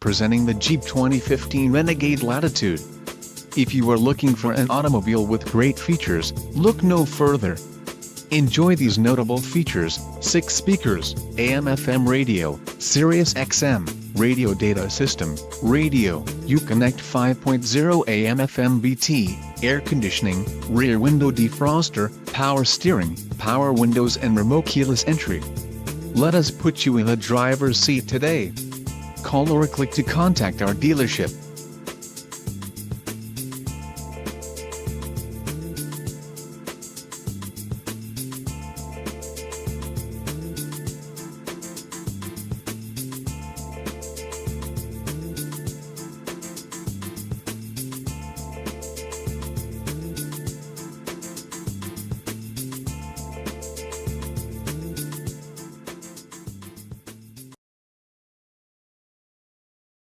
presenting the Jeep 2015 Renegade Latitude. If you are looking for an automobile with great features, look no further. Enjoy these notable features: 6 speakers, AM/FM radio, Sirius XM, radio data system, radio, Uconnect 5.0 AM/FM BT, air conditioning, rear window defroster, power steering, power windows and remote keyless entry. Let us put you in the driver's seat today. Call or click to contact our dealership.